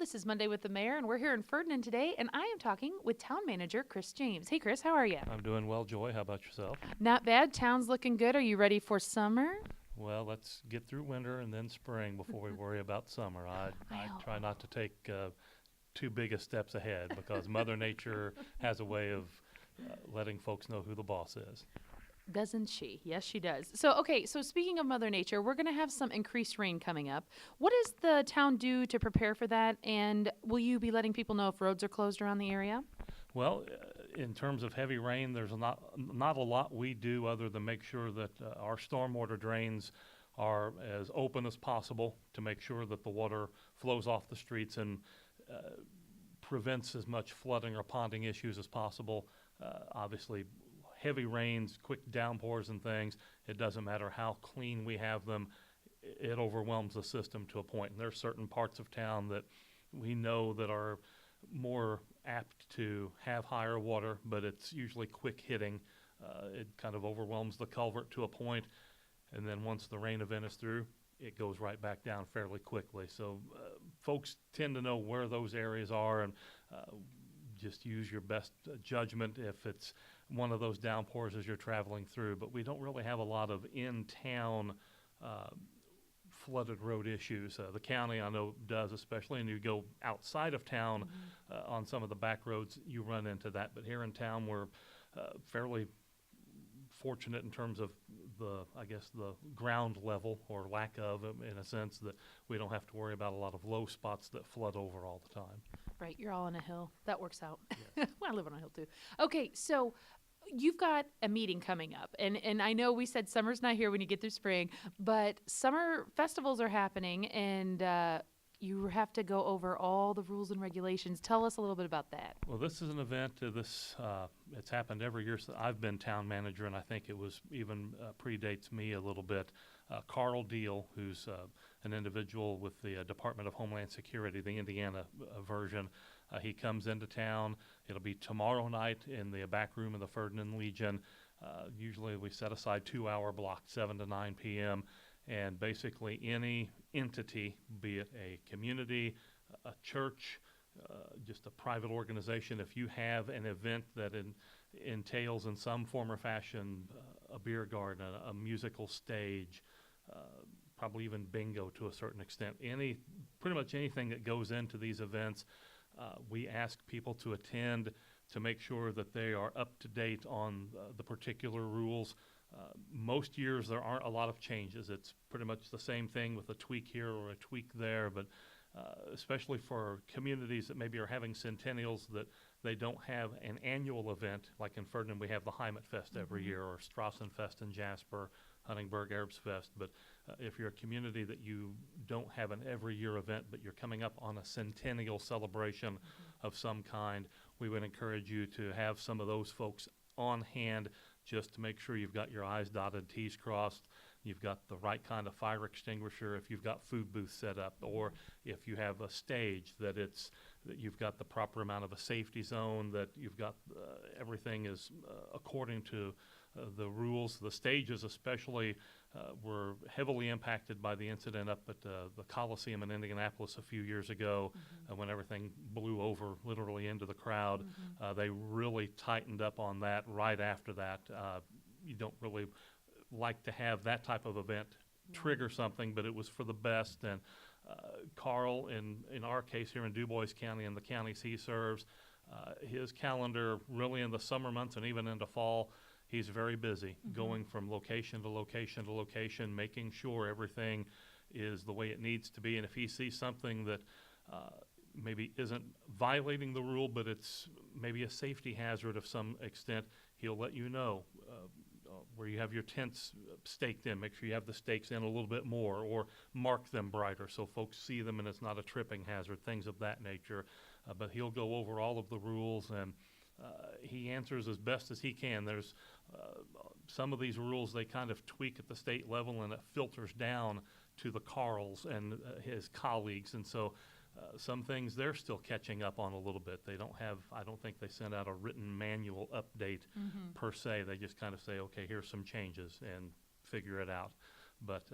This is Monday with the Mayor, and we're here in Ferdinand today, and I am talking with Town Manager Chris James. Hey, Chris, how are you? I'm doing well, Joy. How about yourself? Not bad. Town's looking good. Are you ready for summer? Well, let's get through winter and then spring before we worry about summer. I try not to take too big of steps ahead because Mother Nature has a way of letting folks know who the boss is. Doesn't she? Yes, she does. So speaking of Mother Nature, we're going to have some increased rain coming up. What does the town do to prepare for that? And will you be letting people know if roads are closed around the area? Well, in terms of heavy rain, there's not a lot we do other than make sure that our stormwater drains are as open as possible to make sure that the water flows off the streets and prevents as much flooding or ponding issues as possible. Obviously, heavy rains, quick downpours and things, it doesn't matter how clean we have them, it overwhelms the system to a point. And there are certain parts of town that we know that are more apt to have higher water, but it's usually quick hitting. It kind of overwhelms the culvert to a point, and then once the rain event is through, it goes right back down fairly quickly. So folks tend to know where those areas are, and just use your best judgment if it's one of those downpours as you're traveling through. But we don't really have a lot of in-town flooded road issues. The county, I know, does, especially, and you go outside of town on some of the back roads, you run into that. But here in town, we're fairly fortunate in terms of the ground level, or lack of, in a sense, that we don't have to worry about a lot of low spots that flood over all the time. Right, you're all on a hill. That works out. Yeah. Well, I live on a hill too. Okay, so you've got a meeting coming up, and I know we said summer's not here when you get through spring, but summer festivals are happening, and you have to go over all the rules and regulations. Tell us a little bit about that. Well, this is an event. It's happened every year since I've been town manager, and I think it was even predates me a little bit. Carl Deal, who's an individual with the Department of Homeland Security, the Indiana version, he comes into town. It'll be tomorrow night in the back room of the Ferdinand Legion. Usually we set aside 2-hour block, 7 to 9 p.m., and basically any entity, be it a community, a church, just a private organization, if you have an event that entails in some form or fashion a beer garden, a musical stage, probably even bingo to a certain extent, pretty much anything that goes into these events, we ask people to attend to make sure that they are up to date on the particular rules. Most years there aren't a lot of changes. It's pretty much the same thing with a tweak here or a tweak there, but especially for communities that maybe are having centennials that they don't have an annual event, like in Ferdinand we have the Heimat Fest every year, or Strassenfest in Jasper, Huntingburg Arabs Fest. But if you're a community that you don't have an every year event, but you're coming up on a centennial celebration of some kind, we would encourage you to have some of those folks on hand just to make sure you've got your I's dotted, T's crossed, you've got the right kind of fire extinguisher if you've got food booths set up, or if you have a stage, that you've got the proper amount of a safety zone, that you've got everything is according to the rules. The stages especially were heavily impacted by the incident up at the Coliseum in Indianapolis a few years ago when everything blew over literally into the crowd. They really tightened up on that right after that. You don't really like to have that type of event trigger something, but it was for the best. And Carl, in our case here in Du Bois County and the counties he serves, his calendar really in the summer months and even into fall, he's very busy, going from location to location to location, making sure everything is the way it needs to be. And if he sees something that maybe isn't violating the rule, but it's maybe a safety hazard of some extent, he'll let you know. Where you have your tents staked in, make sure you have the stakes in a little bit more, or mark them brighter so folks see them and it's not a tripping hazard, things of that nature. But he'll go over all of the rules, and he answers as best as he can. There's some of these rules they kind of tweak at the state level, and it filters down to the Carls and his colleagues, and so some things they're still catching up on a little bit. They don't have, I don't think they sent out a written manual update per se. They just kind of say, okay, here's some changes, and figure it out. But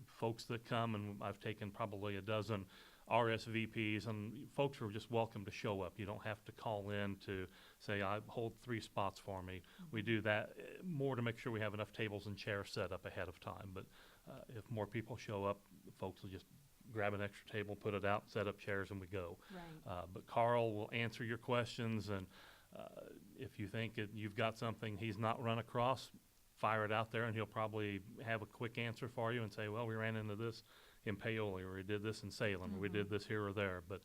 folks that come, and I've taken probably a dozen RSVPs, and folks are just welcome to show up. You don't have to call in to say, I hold 3 spots for me. We do that more to make sure we have enough tables and chairs set up ahead of time. But if more people show up, folks will just grab an extra table, put it out, set up chairs, and we go. Right. But Carl will answer your questions, and if you think you've got something he's not run across, fire it out there, and he'll probably have a quick answer for you and say, well, we ran into this in Paoli, or we did this in Salem, or we did this here or there. But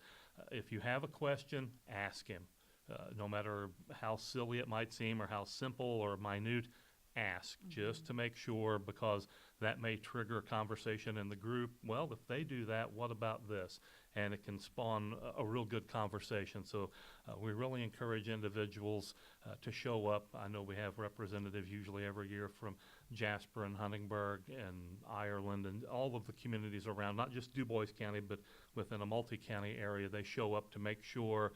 if you have a question, ask him. No matter how silly it might seem or how simple or minute, ask just to make sure, because that may trigger a conversation in the group. Well, if they do that, what about this? And it can spawn a real good conversation. So we really encourage individuals to show up. I know we have representatives usually every year from Jasper and Huntingburg and Ireland and all of the communities around, not just Du Bois County, but within a multi-county area. They show up to make sure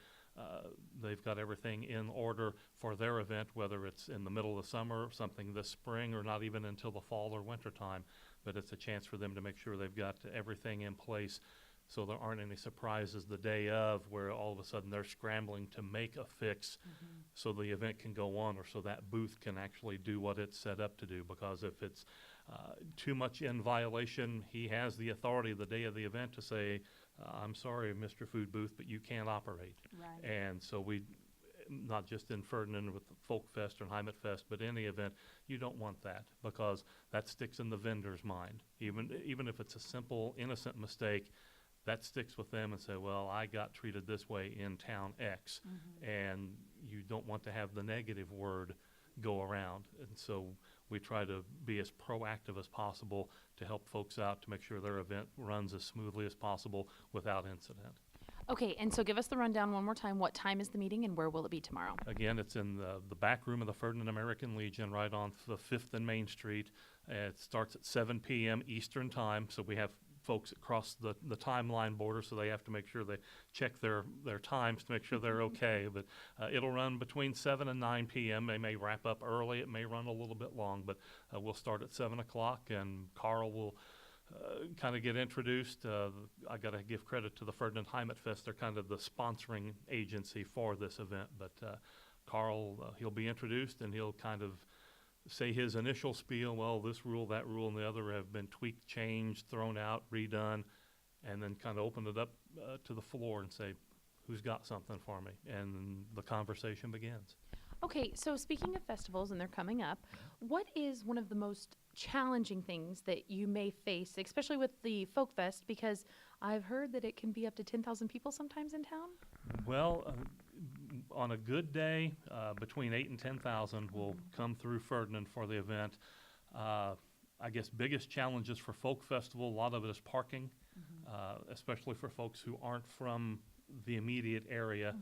they've got everything in order for their event, whether it's in the middle of the summer, something this spring, or not even until the fall or winter time. But it's a chance for them to make sure they've got everything in place so there aren't any surprises the day of where all of a sudden they're scrambling to make a fix so the event can go on, or so that booth can actually do what it's set up to do. Because if it's too much in violation, he has the authority the day of the event to say, I'm sorry, Mr. Food Booth, but you can't operate. Right. And so we, not just in Ferdinand with the Folk Fest or Heimat Fest, but any event, you don't want that, because that sticks in the vendor's mind. Even if it's a simple, innocent mistake, that sticks with them and say, well, I got treated this way in town X. And you don't want to have the negative word go around. And so we try to be as proactive as possible to help folks out to make sure their event runs as smoothly as possible without incident. Okay, and so give us the rundown one more time. What time is the meeting, and where will it be tomorrow? Again, it's in the back room of the Ferdinand American Legion, right on the 5th and Main Street. It starts at 7 p.m. Eastern Time, so we have folks across the timeline border, so they have to make sure they check their times to make sure they're okay. But it'll run between 7 and 9 p.m. They may wrap up early. It may run a little bit long, but we'll start at 7 o'clock, and Carl will kind of get introduced. I got to give credit to the Ferdinand Heimat Fest. They're kind of the sponsoring agency for this event. But Carl, he'll be introduced, and he'll kind of say his initial spiel. Well, this rule, that rule, and the other have been tweaked, changed, thrown out, redone, and then kind of open it up to the floor and say, who's got something for me? And the conversation begins. Okay, so speaking of festivals, and they're coming up, what is one of the most challenging things that you may face, especially with the Folk Fest, because I've heard that it can be up to 10,000 people sometimes in town? Well, on a good day, between 8 and 10,000 will come through Ferdinand for the event. I guess biggest challenges for Folk Festival, a lot of it is parking, especially for folks who aren't from the immediate area.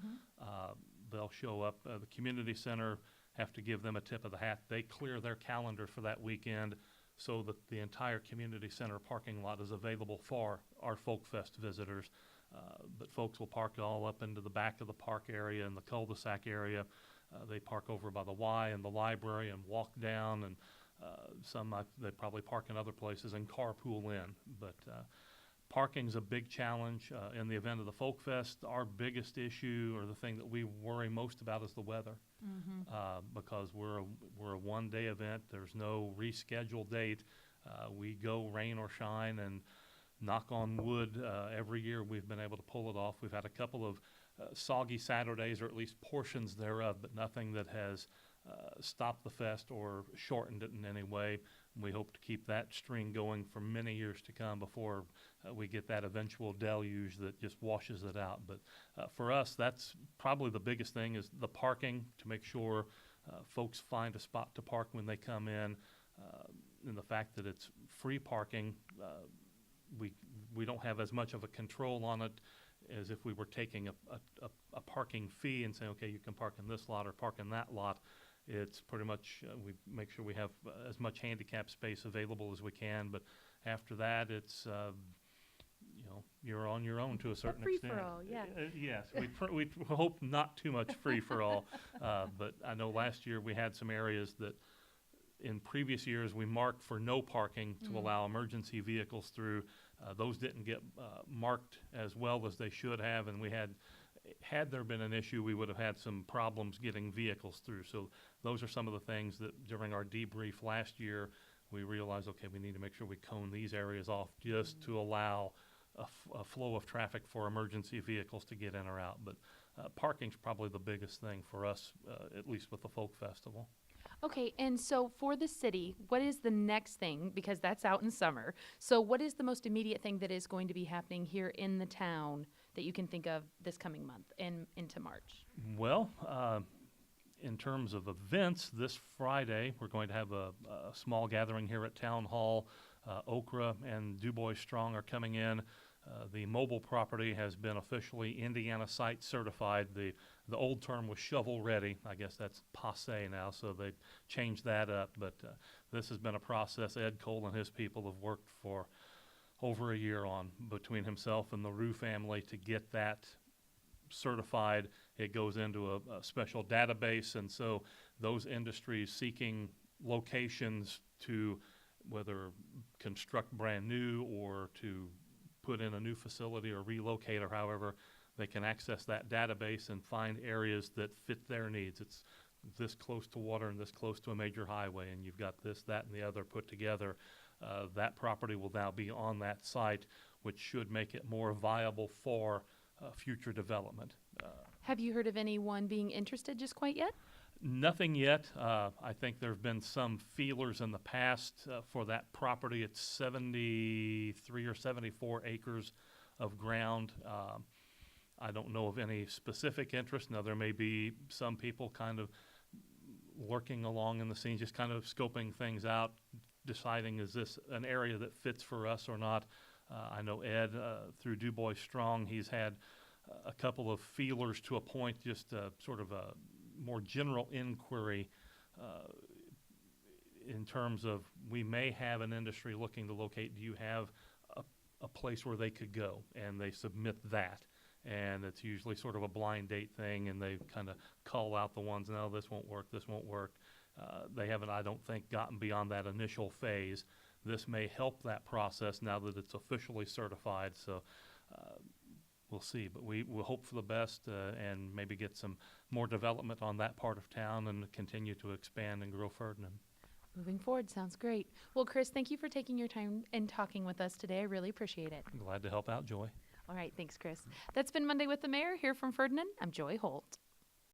They'll show up. The community center have to give them a tip of the hat. They clear their calendar for that weekend so that the entire community center parking lot is available for our Folk Fest visitors. But folks will park all up into the back of the park area and the cul-de-sac area. They park over by the Y and the library and walk down, and they probably park in other places and carpool in. But parking's a big challenge in the event of the Folk Fest. Our biggest issue, or the thing that we worry most about, is the weather, because we're a one-day event. There's no rescheduled date. We go rain or shine, and knock on wood, every year we've been able to pull it off. We've had a couple of soggy Saturdays, or at least portions thereof, but nothing that has stopped the fest or shortened it in any way. We hope to keep that string going for many years to come before we get that eventual deluge that just washes it out. But for us, that's probably the biggest thing, is the parking, to make sure folks find a spot to park when they come in. And the fact that it's free parking, we don't have as much of a control on it as if we were taking a parking fee and saying, okay, you can park in this lot or park in that lot. It's pretty much, we make sure we have as much handicap space available as we can, but after that, it's, you're on your own to a certain extent. Free-for-all, yeah. Yes, we hope not too much free-for-all, but I know last year we had some areas that in previous years we marked for no parking to allow emergency vehicles through. Those didn't get marked as well as they should have, and had there been an issue, we would have had some problems getting vehicles through. So those are some of the things that during our debrief last year, we realized, okay, we need to make sure we cone these areas off just to allow a flow of traffic for emergency vehicles to get in or out. But parking's probably the biggest thing for us, at least with the Folk Festival. Okay, and so for the city, what is the next thing? Because that's out in summer. So what is the most immediate thing that is going to be happening here in the town that you can think of this coming month and into March? Well, in terms of events, this Friday we're going to have a small gathering here at Town Hall. Okra and DuBois Strong are coming in. The mobile property has been officially Indiana Site certified. The old term was shovel ready. I guess that's passé now, so they've changed that up. But this has been a process Ed Cole and his people have worked for over a year on, between himself and the Rue family, to get that certified. It goes into a special database, and so those industries seeking locations to whether construct brand new or to put in a new facility or relocate, or however, they can access that database and find areas that fit their needs. It's this close to water and this close to a major highway, and you've got this, that, and the other put together. That property will now be on that site, which should make it more viable for future development. Have you heard of anyone being interested just quite yet? Nothing yet. I think there have been some feelers in the past for that property. It's 73 or 74 acres of ground. I don't know of any specific interest. Now, there may be some people kind of lurking along in the scenes, just kind of scoping things out, deciding, is this an area that fits for us or not? I know Ed, through DuBois Strong, he's had a couple of feelers to a point, just sort of a more general inquiry in terms of, we may have an industry looking to locate. Do you have a place where they could go? And they submit that. And it's usually sort of a blind date thing, and they kind of call out the ones, no, this won't work, this won't work. They haven't, I don't think, gotten beyond that initial phase. This may help that process now that it's officially certified. So we'll see, but we'll hope for the best and maybe get some more development on that part of town and continue to expand and grow Ferdinand. Moving forward, sounds great. Well, Chris, thank you for taking your time and talking with us today. I really appreciate it. I'm glad to help out, Joy. All right, thanks, Chris. That's been Monday with the Mayor here from Ferdinand. I'm Joy Holt.